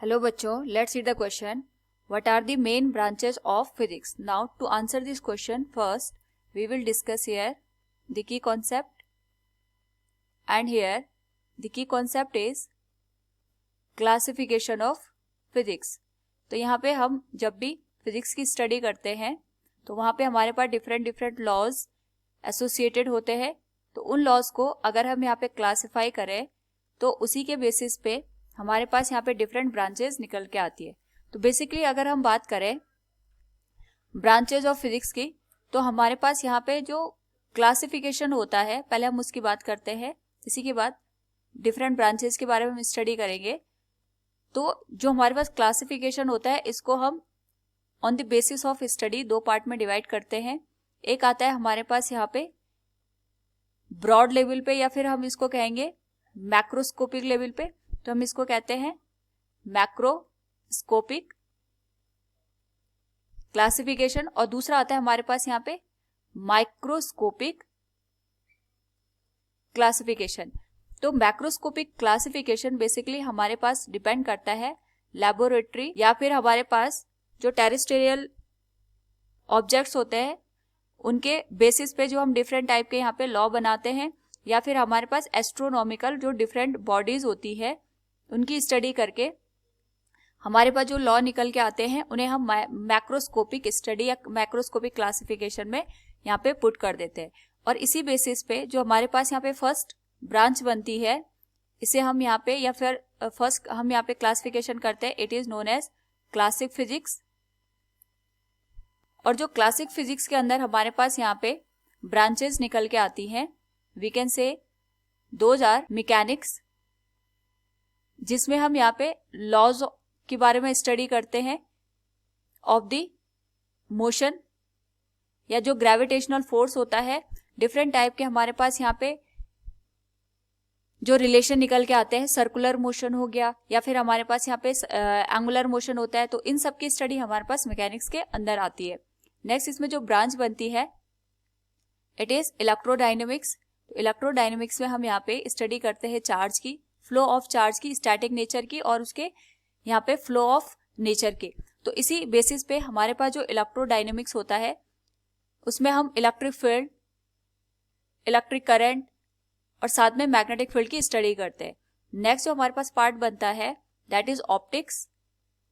Hello बच्चों, let's see the question. What are the main branches of physics? Now to answer this question, first we will discuss here the key concept, and here the key concept is classification of physics. तो यहाँ पे हम जब भी physics की study करते हैं तो वहाँ पे हमारे पास डिफरेंट लॉज एसोसिएटेड होते हैं. तो उन लॉज को अगर हम यहाँ पे क्लासिफाई करें तो उसी के बेसिस पे हमारे पास यहाँ पे डिफरेंट ब्रांचेस निकल के आती है. तो बेसिकली अगर हम बात करें ब्रांचेस ऑफ फिजिक्स की, तो हमारे पास यहाँ पे जो क्लासिफिकेशन होता है पहले हम उसकी बात करते हैं, इसी के बाद डिफरेंट ब्रांचेस के बारे में हम स्टडी करेंगे. तो जो हमारे पास क्लासिफिकेशन होता है इसको हम on the basis of study दो पार्ट में डिवाइड करते हैं. एक आता है हमारे पास यहाँ पे ब्रॉड लेवल पे, या फिर हम इसको कहेंगे मैक्रोस्कोपिक लेवल पे, तो हम इसको कहते हैं मैक्रोस्कोपिक क्लासिफिकेशन. और दूसरा आता है हमारे पास यहाँ पे माइक्रोस्कोपिक क्लासिफिकेशन. तो मैक्रोस्कोपिक क्लासिफिकेशन बेसिकली हमारे पास डिपेंड करता है लैबोरेटरी या फिर हमारे पास जो टेरेस्ट्रियल ऑब्जेक्ट्स होते हैं उनके बेसिस पे जो हम डिफरेंट टाइप के यहाँ पे लॉ बनाते हैं, या फिर हमारे पास एस्ट्रोनॉमिकल जो डिफरेंट बॉडीज होती है उनकी स्टडी करके हमारे पास जो लॉ निकल के आते हैं उन्हें हम मैक्रोस्कोपिक स्टडी या मैक्रोस्कोपिक क्लासिफिकेशन में यहाँ पे पुट कर देते हैं. और इसी बेसिस पे जो हमारे पास यहाँ पे फर्स्ट ब्रांच बनती है इसे हम यहाँ पे, या फिर फर्स्ट हम यहाँ पे क्लासिफिकेशन करते हैं, it is known as classic physics. और जो क्लासिक फिजिक्स के अंदर हमारे पास यहाँ पे ब्रांचेस निकल के आती हैं, we can say those are mechanics, जिसमें हम यहाँ पे लॉज के बारे में स्टडी करते हैं ऑफ द मोशन, या जो ग्रेविटेशनल फोर्स होता है डिफरेंट टाइप के हमारे पास यहाँ पे जो रिलेशन निकल के आते हैं, सर्कुलर मोशन हो गया या फिर हमारे पास यहाँ पे एंगुलर मोशन होता है. तो इन सब की स्टडी हमारे पास मैकेनिक्स के अंदर आती है. नेक्स्ट इसमें जो ब्रांच बनती है इट इज इलेक्ट्रोडायनेमिक्स. तो इलेक्ट्रोडायनेमिक्स में हम यहाँ पे स्टडी करते हैं चार्ज की, फ्लो ऑफ चार्ज की, स्टैटिक नेचर की, और उसके यहाँ पे फ्लो ऑफ नेचर की. तो इसी बेसिस पे हमारे पास जो इलेक्ट्रोडायनेमिक्स होता है उसमें हम इलेक्ट्रिक फील्ड, इलेक्ट्रिक करंट और साथ में मैग्नेटिक फील्ड की स्टडी करते हैं. नेक्स्ट जो हमारे पास पार्ट बनता है दैट इज ऑप्टिक्स.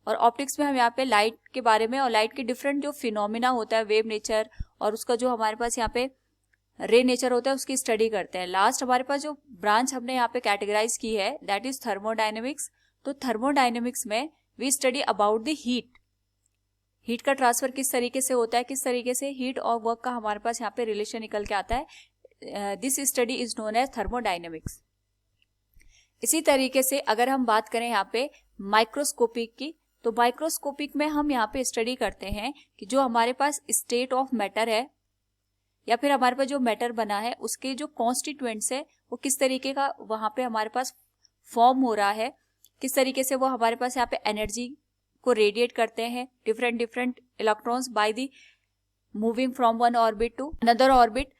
और ऑप्टिक्स में हम यहाँ पे लाइट के बारे में और लाइट के डिफरेंट जो फिनोमिना होता है, वेव नेचर और उसका जो हमारे पास यहाँ पे रे नेचर होता है उसकी स्टडी करते हैं. लास्ट हमारे पास जो ब्रांच हमने यहाँ पे कैटेगराइज की है दैट इज थर्मोडायनेमिक्स. तो थर्मोडायनेमिक्स में we study about the heat का ट्रांसफर किस तरीके से होता है, किस तरीके से हीट और वर्क का हमारे पास यहाँ पे रिलेशन निकल के आता है. This study is known as thermodynamics. इसी तरीके से अगर हम बात करें यहाँ पे माइक्रोस्कोपिक की, तो माइक्रोस्कोपिक में हम यहाँ पे स्टडी करते हैं कि जो हमारे पास स्टेट ऑफ मैटर है या फिर हमारे पास जो मैटर बना है उसके जो कॉन्स्टिट्यूएंट्स है वो किस तरीके का वहां पे हमारे पास फॉर्म हो रहा है, किस तरीके से वो हमारे पास यहाँ पे एनर्जी को रेडिएट करते हैं different electrons by the moving from one orbit to another orbit.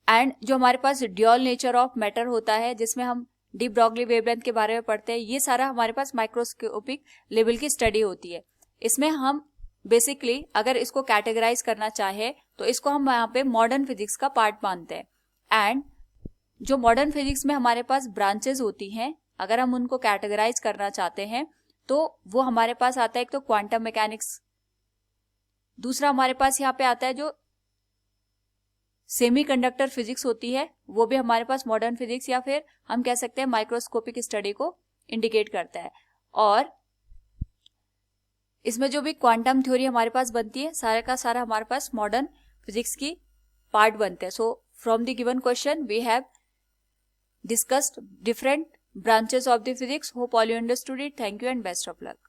And जो हमारे पास ड्यूअल नेचर ऑफ मैटर होता है जिसमें हम डी ब्रॉगली वेवलेंथ के बारे में पढ़ते हैं, ये सारा हमारे पास माइक्रोस्कोपिक लेवल की स्टडी होती है. इसमें हम बेसिकली अगर इसको कैटेगराइज करना चाहे तो इसको हम यहाँ पे मॉडर्न फिजिक्स का पार्ट मानते हैं. एंड जो मॉडर्न फिजिक्स में हमारे पास ब्रांचेस होती हैं, अगर हम उनको कैटेगराइज करना चाहते हैं तो वो हमारे पास आता है एक तो क्वांटम मैकेनिक्स, दूसरा हमारे पास यहाँ पे आता है जो सेमीकंडक्टर फिजिक्स होती है, वो भी हमारे पास मॉडर्न फिजिक्स या फिर हम कह सकते हैं माइक्रोस्कोपिक स्टडी को इंडिकेट करता है. और इसमें जो भी क्वांटम थ्योरी हमारे पास बनती है सारा का सारा हमारे पास मॉडर्न फिजिक्स की पार्ट बनते हैं. So from the given question we have discussed different branches of the physics. Hope all you understood it. Thank you and best of luck.